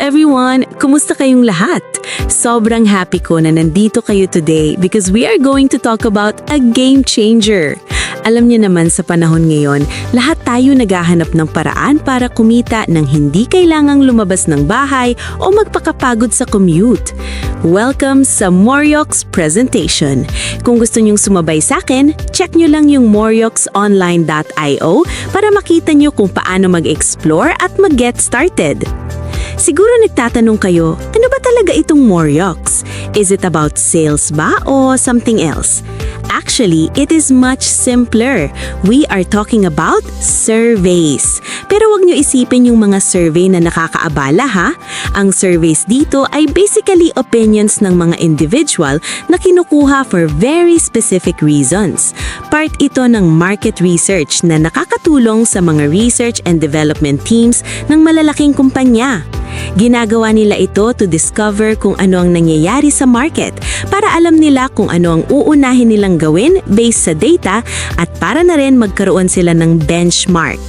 everyone! Kumusta kayong lahat? Sobrang happy ko na nandito kayo today because we are going to talk about a game changer. Alam niyo naman sa panahon ngayon, lahat tayo naghahanap ng paraan para kumita nang hindi kailangang lumabas ng bahay o magpakapagod sa commute. Welcome sa Moriox presentation. Kung gusto niyong sumabay sa akin, check niyo lang yung morioxonline.io para makita niyo kung paano mag-explore at mag-get started. Siguro nagtatanong kayo, ano ba talaga itong Moriox? Is it about sales ba o something else? Actually, it is much simpler. We are talking about surveys. Pero wag niyo isipin yung mga survey na nakakaabala ha. Ang surveys dito ay basically opinions ng mga individual na kinukuha for very specific reasons. Part ito ng market research na nakakatulong sa mga research and development teams ng malalaking kumpanya. Ginagawa nila ito to discover kung ano ang nangyayari sa market para alam nila kung ano ang uunahin nilang gawin based sa data at para na rin magkaroon sila ng benchmark.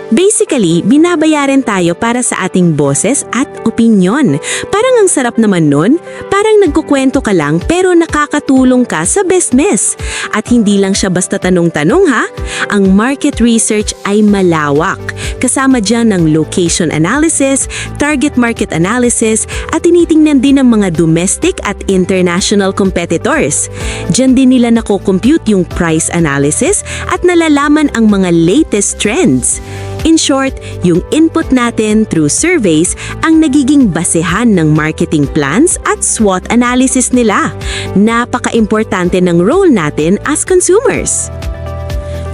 Basically, binabayaran tayo para sa ating boses at opinyon. Parang ang sarap naman nun, parang nagkukwento ka lang pero nakakatulong ka sa business. At hindi lang siya basta tanong-tanong ha, ang market research ay malawak. Kasama dyan ng location analysis, target market analysis, at tinitingnan din ng mga domestic at international competitors. Diyan din nila nakocompute yung price analysis at nalalaman ang mga latest trends. In short, yung input natin through surveys ang nagiging basehan ng marketing plans at SWOT analysis nila. Napaka-importante ng role natin as consumers.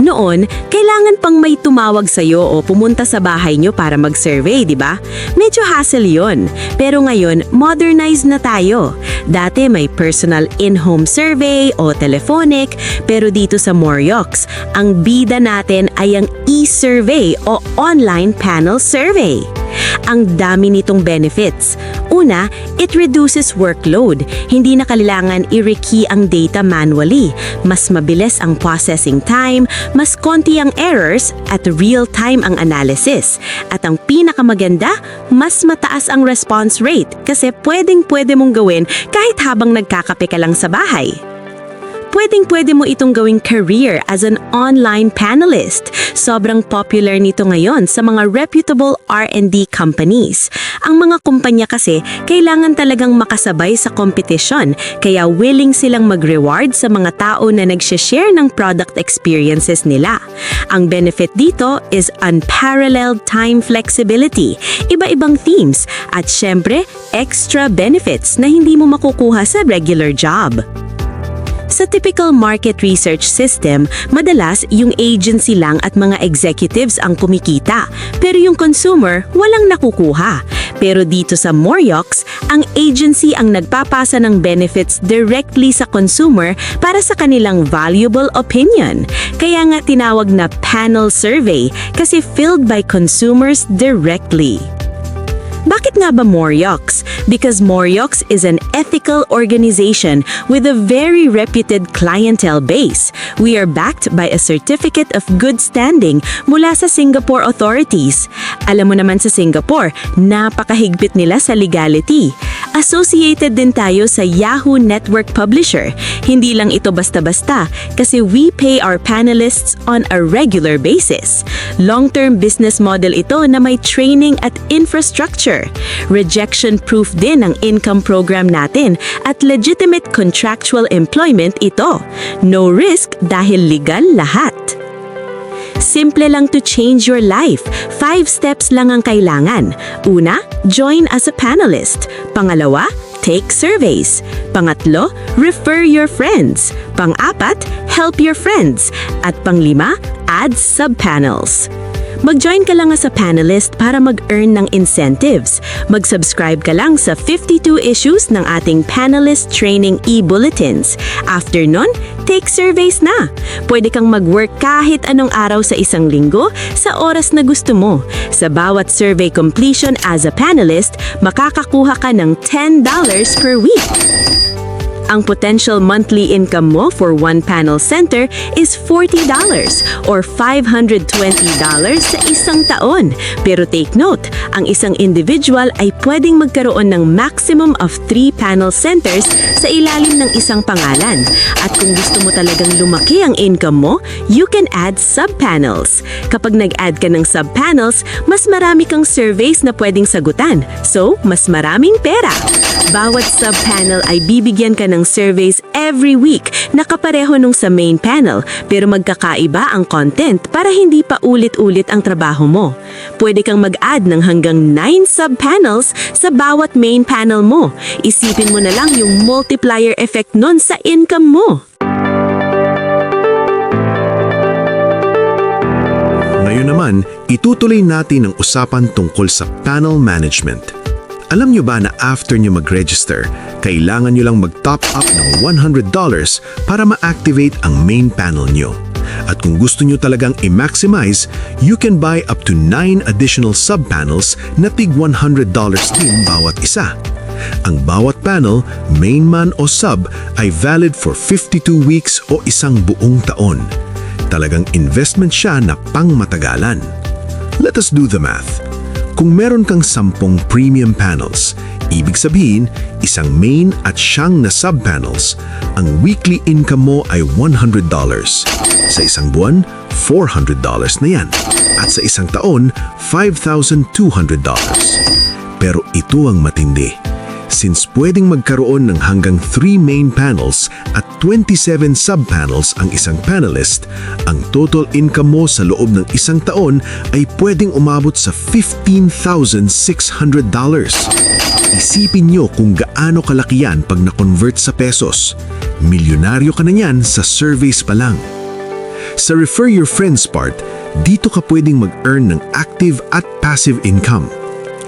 Noon, kailangan pang may tumawag sa'yo o pumunta sa bahay nyo para mag-survey, di ba? Medyo hassle yon. Pero ngayon, modernized na tayo. Dati may personal in-home survey o telephonic, pero dito sa Moriox, ang bida natin ay ang e-survey o online panel survey. Ang dami nitong benefits. Una, it reduces workload. Hindi na kailangan i-rekey ang data manually. Mas mabilis ang processing time, mas konti ang errors, at real-time ang analysis. At ang pinakamaganda, mas mataas ang response rate kasi pwedeng-pwede mong gawin kahit habang nagkakape ka lang sa bahay. Pwedeng-pwede mo itong gawing career as an online panelist. Sobrang popular nito ngayon sa mga reputable R&D companies. Ang mga kumpanya kasi kailangan talagang makasabay sa competition, kaya willing silang mag-reward sa mga tao na nag-share ng product experiences nila. Ang benefit dito is unparalleled time flexibility, iba-ibang themes, at syempre, extra benefits na hindi mo makukuha sa regular job. Sa typical market research system, madalas yung agency lang at mga executives ang kumikita, pero yung consumer walang nakukuha. Pero dito sa Moriox, ang agency ang nagpapasa ng benefits directly sa consumer para sa kanilang valuable opinion. Kaya nga tinawag na panel survey kasi filled by consumers directly. Bakit nga ba Moriox? Because Moriox is an ethical organization with a very reputed clientele base. We are backed by a certificate of good standing mula sa Singapore authorities. Alam mo naman sa Singapore, napakahigpit nila sa legality. Associated din tayo sa Yahoo Network Publisher. Hindi lang ito basta-basta kasi we pay our panelists on a regular basis. Long-term business model ito na may training at infrastructure. Rejection-proof din ang income program natin at legitimate contractual employment ito. No risk dahil legal lahat. Simple lang to change your life. 5 steps lang ang kailangan. Una, join as a panelist. Pangalawa, take surveys. Pangatlo, refer your friends. Pang-apat, help your friends. At panglima, add subpanels. Mag-join ka lang as a panelist para mag-earn ng incentives. Mag-subscribe ka lang sa 52 issues ng ating panelist training e-bulletins. After nun, take surveys na. Pwede kang mag-work kahit anong araw sa isang linggo sa oras na gusto mo. Sa bawat survey completion as a panelist, makakakuha ka ng $10 per week. Ang potential monthly income mo for one panel center is $40 or $520 sa isang taon. Pero take note, ang isang individual ay pwedeng magkaroon ng maximum of 3 panel centers sa ilalim ng isang pangalan. At kung gusto mo talagang lumaki ang income mo, you can add sub-panels. Kapag nag-add ka ng sub-panels, mas marami kang surveys na pwedeng sagutan. So, mas maraming pera. Bawat sub-panel ay bibigyan ka ng surveys every week na kapareho nung sa main panel, pero magkakaiba ang content para hindi pa ulit-ulit ang trabaho mo. Pwede kang mag-add ng hanggang 9 sub-panels sa bawat main panel mo. Isipin mo na lang yung multiplier effect nun sa income mo. Ngayon naman, itutuloy natin ang usapan tungkol sa panel management. Alam nyo ba na after nyo mag-register, kailangan nyo lang mag-top up ng $100 para ma-activate ang main panel nyo. At kung gusto nyo talagang i-maximize, you can buy up to 9 additional sub-panels na tig $100 din bawat isa. Ang bawat panel, main man o sub, ay valid for 52 weeks o isang buong taon. Talagang investment siya na pangmatagalan. Let us do the math. Kung meron kang 10 premium panels, ibig sabihin, isang main at siyang na sub-panels, ang weekly income mo ay $100. Sa isang buwan, $400 na yan. At sa isang taon, $5,200. Pero ito ang matindi. Since pwedeng magkaroon ng hanggang 3 main panels at 27 sub-panels ang isang panelist, ang total income mo sa loob ng isang taon ay pwedeng umabot sa $15,600. Isipin nyo kung gaano kalaki yan pag na-convert sa pesos. Milyonaryo ka na yan sa surveys pa lang. Sa Refer Your Friends part, dito ka pwedeng mag-earn ng active at passive income.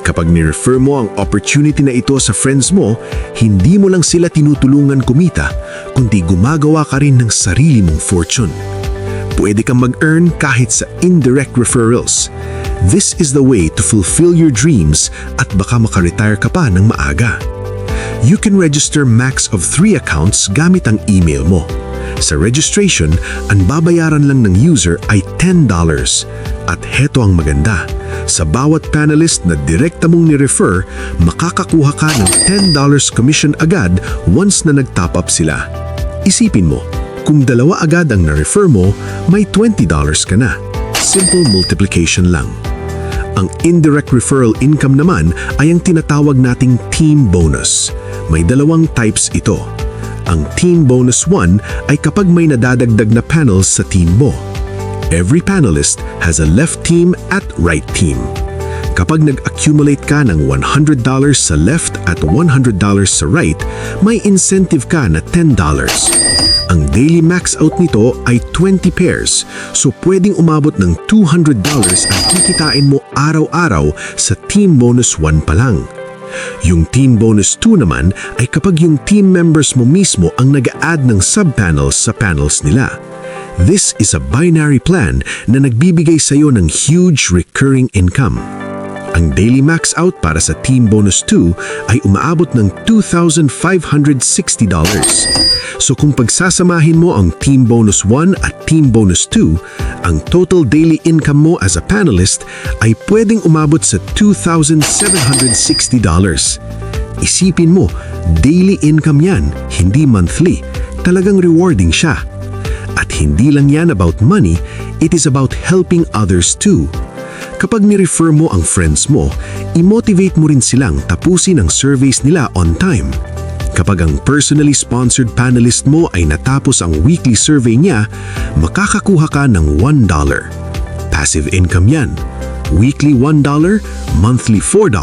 Kapag ni-refer mo ang opportunity na ito sa friends mo, hindi mo lang sila tinutulungan kumita, kundi gumagawa ka rin ng sarili mong fortune. Pwede kang mag-earn kahit sa indirect referrals. This is the way to fulfill your dreams at baka makaretire ka pa ng maaga. You can register max of 3 accounts gamit ang email mo. Sa registration, ang babayaran lang ng user ay $10. At heto ang maganda. Sa bawat panelist na direkta mong ni-refer, makakakuha ka ng $10 commission agad once na nag-top up sila. Isipin mo, kung 2 agad ang na-refer mo, may $20 ka na. Simple multiplication lang. Ang indirect referral income naman ay ang tinatawag nating team bonus. May 2 types ito. Ang Team Bonus 1 ay kapag may nadadagdag na panels sa team mo. Every panelist has a left team at right team. Kapag nag-accumulate ka ng $100 sa left at $100 sa right, may incentive ka na $10. Ang daily max out nito ay 20 pairs, so pwedeng umabot ng $200 ang kikitain mo araw-araw sa Team Bonus 1 pa lang. Yung Team Bonus 2 naman ay kapag yung team members mo mismo ang nag-a-add ng sub-panels sa panels nila. This is a binary plan na nagbibigay sa'yo ng huge recurring income. Ang daily max out para sa Team Bonus 2 ay umaabot ng $2,560. So kung pagsasamahin mo ang Team Bonus 1 at Team Bonus 2, ang total daily income mo as a panelist ay pwedeng umabot sa $2,760. Isipin mo, daily income yan, hindi monthly. Talagang rewarding siya. At hindi lang yan about money, it is about helping others too. Kapag ni-refer mo ang friends mo, i-motivate mo rin silang tapusin ang surveys nila on time. Kapag ang personally sponsored panelist mo ay natapos ang weekly survey niya, makakakuha ka ng $1. Passive income yan. Weekly $1, monthly $4,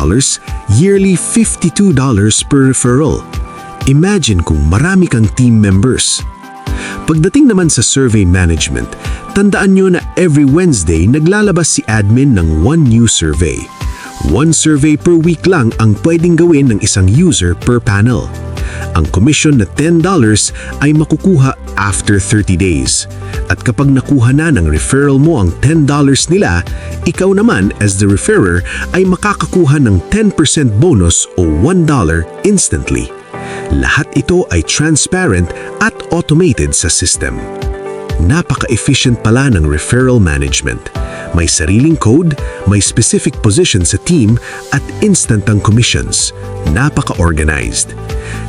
yearly $52 per referral. Imagine kung marami kang team members. Pagdating naman sa survey management, tandaan nyo na every Wednesday naglalabas si admin ng 1 new survey. 1 survey per week lang ang pwedeng gawin ng isang user per panel. Ang commission na $10 ay makukuha after 30 days. At kapag nakuha na ng referral mo ang $10 nila, ikaw naman as the referrer ay makakakuha ng 10% bonus o $1 instantly. Lahat ito ay transparent at automated sa system. Napaka-efficient pala ng referral management. May sariling code, may specific position sa team, at instant ang commissions. Napaka-organized.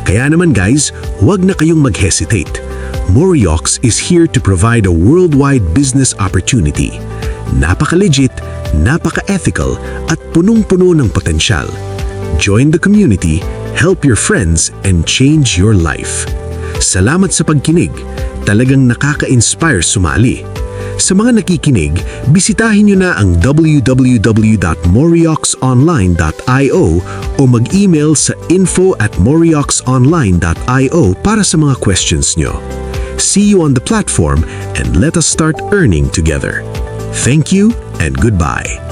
Kaya naman guys, huwag na kayong mag-hesitate. Moriox is here to provide a worldwide business opportunity. Napaka-legit, napaka-ethical, at punong-puno ng potensyal. Join the community, help your friends, and change your life. Salamat sa pagkinig. Talagang nakaka-inspire sumali. Sa mga nakikinig, bisitahin nyo na ang www.morioxonline.io o mag-email sa info@morioxonline.io para sa mga questions nyo. See you on the platform and let us start earning together. Thank you and goodbye.